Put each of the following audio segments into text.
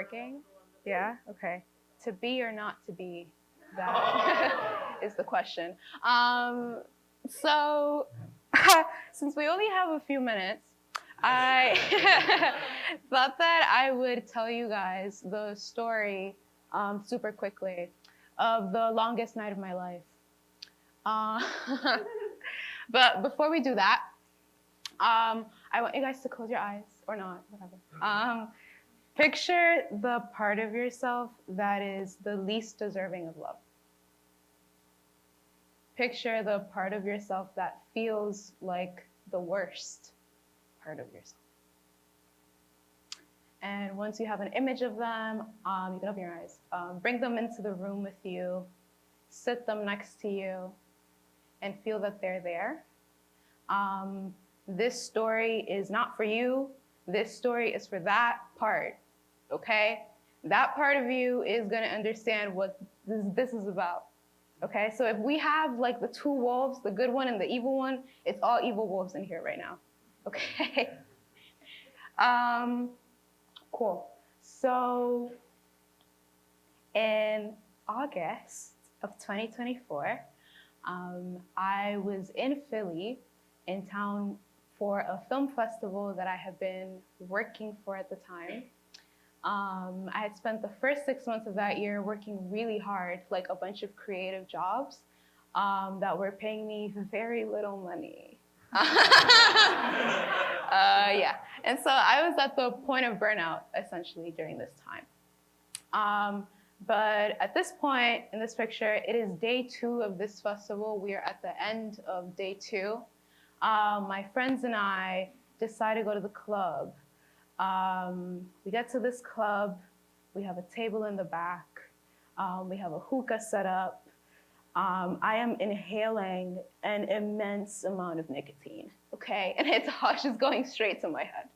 working? Yeah, okay. To be or not to be, that is the question. So, since we only have a few minutes, I thought that I would tell you guys the story super quickly of the longest night of my life. But before we do that, I want you guys to close your eyes, or not, whatever. Picture the part of yourself that is the least deserving of love. Picture the part of yourself that feels like the worst part of yourself. And once you have an image of them, you can open your eyes. Bring them into the room with you, sit them next to you, and feel that they're there. This story is not for you. This story is for that part, okay? That part of you is gonna understand what this is about, okay? So if we have like the two wolves, the good one and the evil one, it's all evil wolves in here right now, okay? Cool. So in August of 2024, I was in Philly, in town for a film festival that I had been working for at the time. I had spent the first 6 months of that year working really hard, like a bunch of creative jobs that were paying me very little money. Yeah, and so I was at the point of burnout, essentially, during this time. But at this point in this picture, it is day 2 of this festival. We are at the end of day 2. My friends and I decide to go to the club. We get to this club. We have a table in the back. We have a hookah set up. I am inhaling an immense amount of nicotine, okay? And it's just going straight to my head.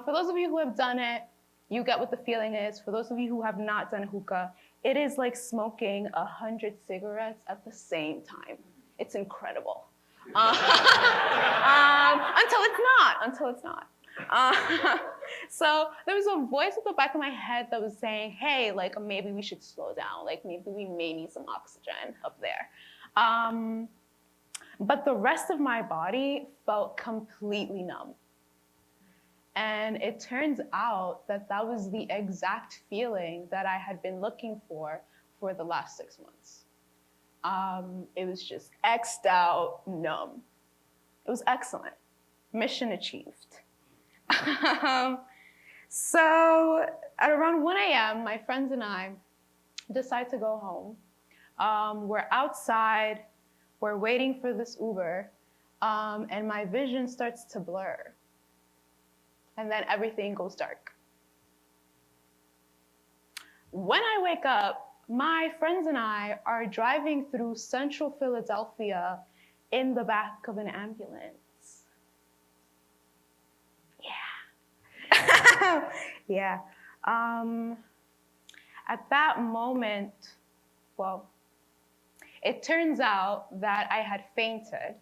For those of you who have done it, you get what the feeling is. For those of you who have not done hookah, it is like smoking 100 cigarettes at the same time. It's incredible. Until it's not. So there was a voice at the back of my head that was saying, hey, like maybe we should slow down. Like maybe we may need some oxygen up there. But the rest of my body felt completely numb. And it turns out that that was the exact feeling that I had been looking for the last 6 months. It was just X'd out, numb. It was excellent. Mission achieved. So at around 1 a.m., my friends and I decide to go home. We're outside, we're waiting for this Uber, and my vision starts to blur. And then everything goes dark. When I wake up, my friends and I are driving through central Philadelphia in the back of an ambulance. Yeah. Yeah. At that moment, well, it turns out that I had fainted,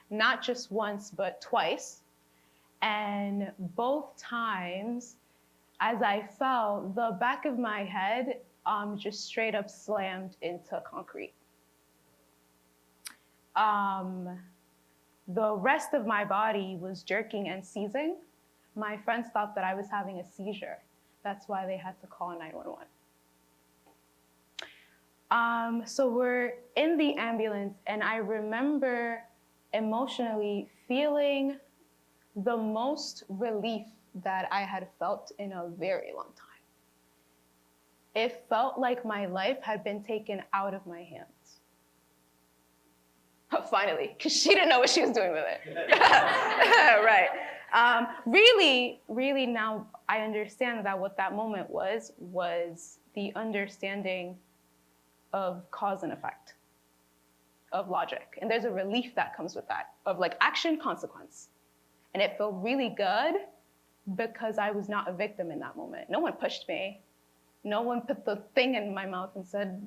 not just once, but twice. And both times, as I fell, the back of my head just straight up slammed into concrete. The rest of my body was jerking and seizing. My friends thought that I was having a seizure. That's why they had to call 911. So we're in the ambulance, and I remember emotionally feeling the most relief that I had felt in a very long time. It felt like my life had been taken out of my hands. Finally, because she didn't know what she was doing with it. Right. Really now I understand that what that moment was the understanding of cause and effect, of logic. And there's a relief that comes with that, of like action, consequence. And it felt really good because I was not a victim in that moment. No one pushed me. No one put the thing in my mouth and said,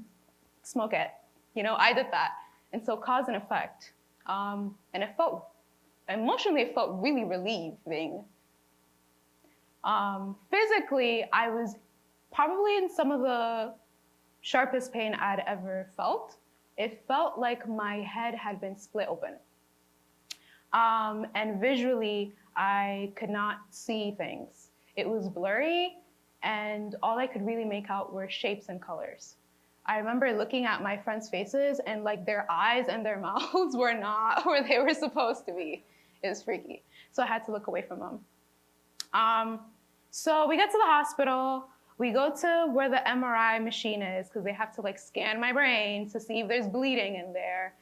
smoke it. You know, I did that. And so cause and effect. And it felt, emotionally, it felt really relieving. Physically, I was probably in some of the sharpest pain I'd ever felt. It felt like my head had been split open. And visually, I could not see things. It was blurry, and all I could really make out were shapes and colors. I remember looking at my friends' faces, and like their eyes and their mouths were not where they were supposed to be. It was freaky. So I had to look away from them. So we get to the hospital. We go to where the MRI machine is because they have to like scan my brain to see if there's bleeding in there.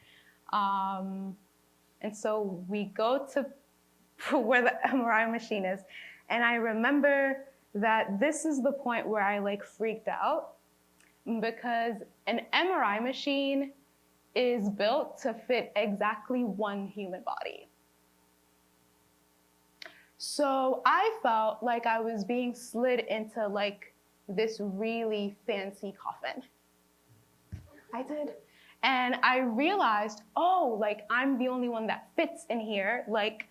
And so we go to where the MRI machine is. And I remember that this is the point where I like freaked out because an MRI machine is built to fit exactly one human body. So I felt like I was being slid into like this really fancy coffin. I did. And I realized, oh, like I'm the only one that fits in here. Like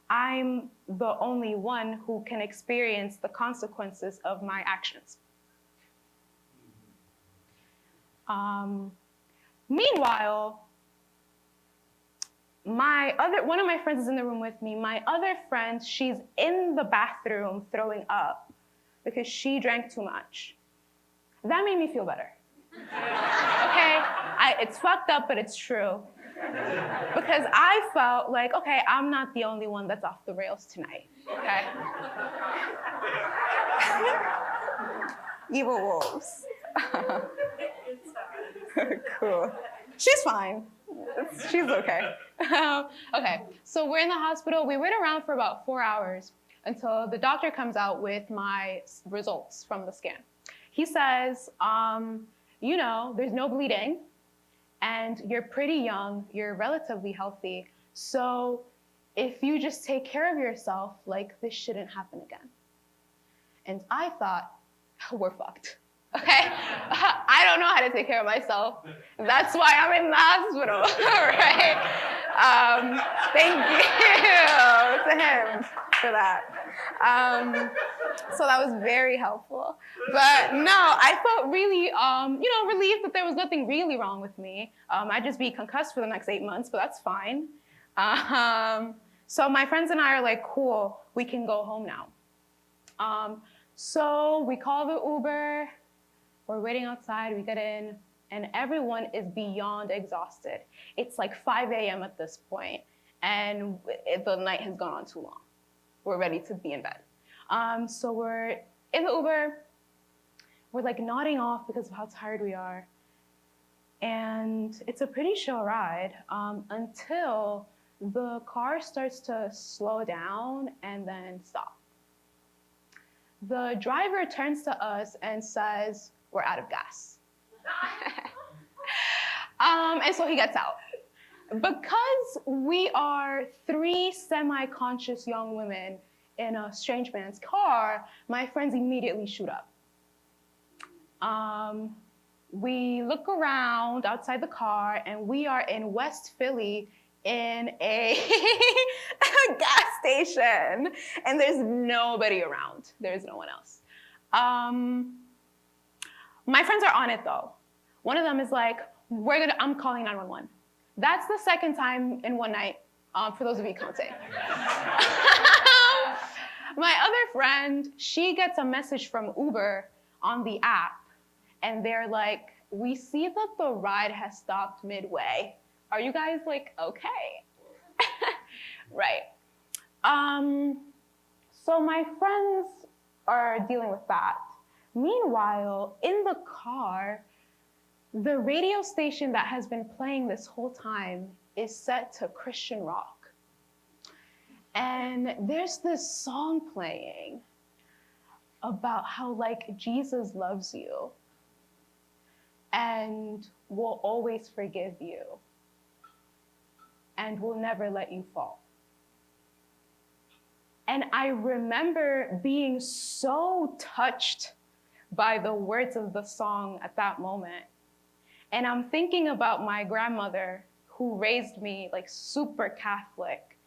I'm the only one who can experience the consequences of my actions. Meanwhile, one of my friends is in the room with me. My other friend, she's in the bathroom throwing up because she drank too much. That made me feel better. Okay, it's fucked up, but it's true. Because I felt like, okay, I'm not the only one that's off the rails tonight, okay? Evil wolves. Cool. She's fine. She's okay. Okay, so we're in the hospital. We wait around for about 4 hours until the doctor comes out with my results from the scan. He says, you know, there's no bleeding, and you're pretty young, you're relatively healthy, so if you just take care of yourself, like, this shouldn't happen again. And I thought, we're fucked, okay? I don't know how to take care of myself. That's why I'm in the hospital, right? Thank you to him for that. So that was very helpful. But no, I felt really, relieved that there was nothing really wrong with me. I'd just be concussed for the next 8 months, but that's fine. So my friends and I are like, cool, we can go home now. So we call the Uber, we're waiting outside, we get in, and everyone is beyond exhausted. It's like 5 a.m. at this point, and the night has gone on too long. We're ready to be in bed. So we're in the Uber, we're like nodding off because of how tired we are. And it's a pretty chill ride until the car starts to slow down and then stop. The driver turns to us and says, we're out of gas. And so he gets out. Because we are 3 semi-conscious young women in a strange man's car, my friends immediately shoot up. We look around outside the car, and we are in West Philly in a gas station, and there's nobody around. There's no one else. My friends are on it though. One of them is like, I'm calling 911. That's the second time in one night, for those of you counting. My other friend, she gets a message from Uber on the app, and they're like, we see that the ride has stopped midway. Are you guys like, okay? Right. So my friends are dealing with that. Meanwhile, in the car, the radio station that has been playing this whole time is set to Christian rock. And there's this song playing about how like Jesus loves you and will always forgive you and will never let you fall. And I remember being so touched by the words of the song at that moment. And I'm thinking about my grandmother who raised me like super Catholic.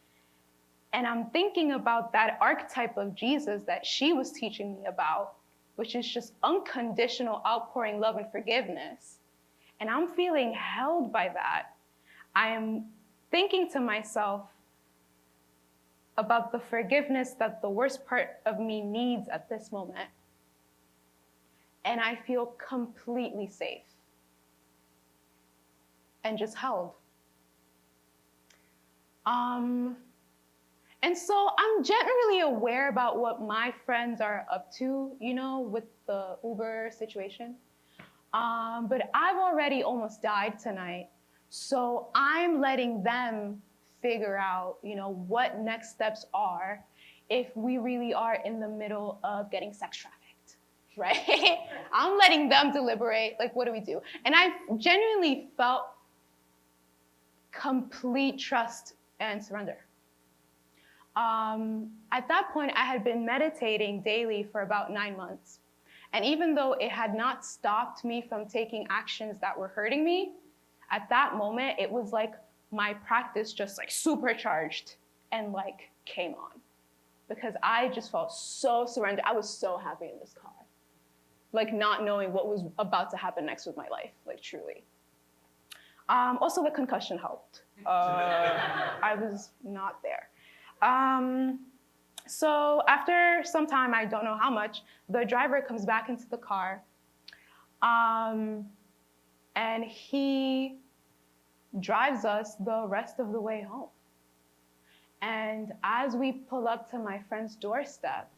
And I'm thinking about that archetype of Jesus that she was teaching me about which is just unconditional outpouring love and forgiveness, and I'm feeling held by that, I am thinking to myself about the forgiveness that the worst part of me needs at this moment. And I feel completely safe and just held. And so I'm generally aware about what my friends are up to, with the Uber situation. But I've already almost died tonight. So I'm letting them figure out, what next steps are if we really are in the middle of getting sex trafficked, right? I'm letting them deliberate, like, what do we do? And I genuinely felt complete trust and surrender. At that point, I had been meditating daily for about 9 months. And even though it had not stopped me from taking actions that were hurting me, at that moment, it was like my practice just like supercharged and like came on. Because I just felt so surrendered. I was so happy in this car. Like not knowing what was about to happen next with my life, like truly. Also the concussion helped. I was not there. So after some time, I don't know how much, the driver comes back into the car, and he drives us the rest of the way home. And as we pull up to my friend's doorstep,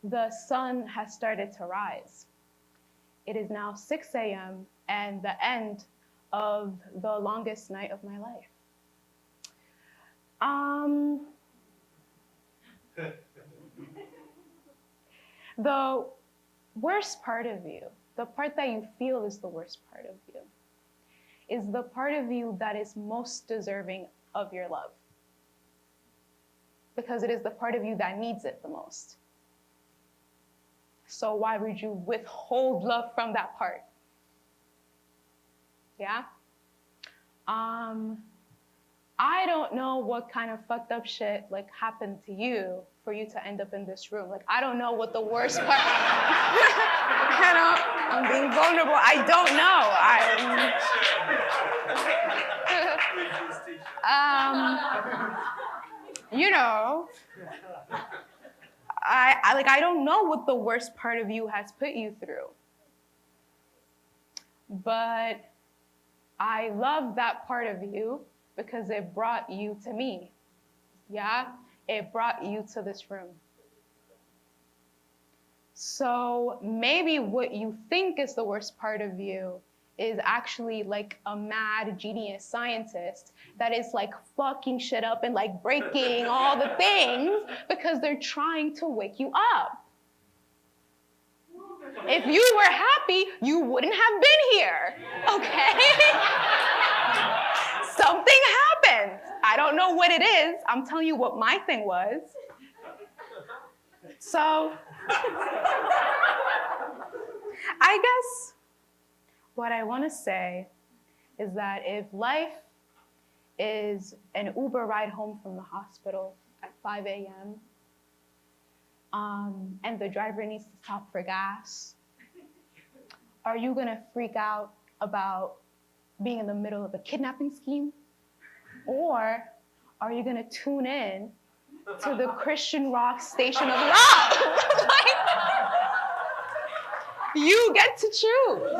the sun has started to rise. It is now 6 a.m. and the end of the longest night of my life. The worst part of you, the part that you feel is the worst part of you, is the part of you that is most deserving of your love. Because it is the part of you that needs it the most. So why would you withhold love from that part? Yeah? I don't know what kind of fucked up shit like happened to you for you to end up in this room. Like, I don't know what the worst part. I'm being vulnerable. I don't know. I don't know what the worst part of you has put you through. But I love that part of you because it brought you to me. Yeah? It brought you to this room. So maybe what you think is the worst part of you is actually like a mad genius scientist that is like fucking shit up and like breaking all the things because they're trying to wake you up. If you were happy, you wouldn't have been here, okay? Something happened. I don't know what it is. I'm telling you what my thing was. So, I guess what I want to say is that if life is an Uber ride home from the hospital at 5 a.m., and the driver needs to stop for gas, are you going to freak out about being in the middle of a kidnapping scheme? Or are you going to tune in to the Christian rock station of love? You get to choose.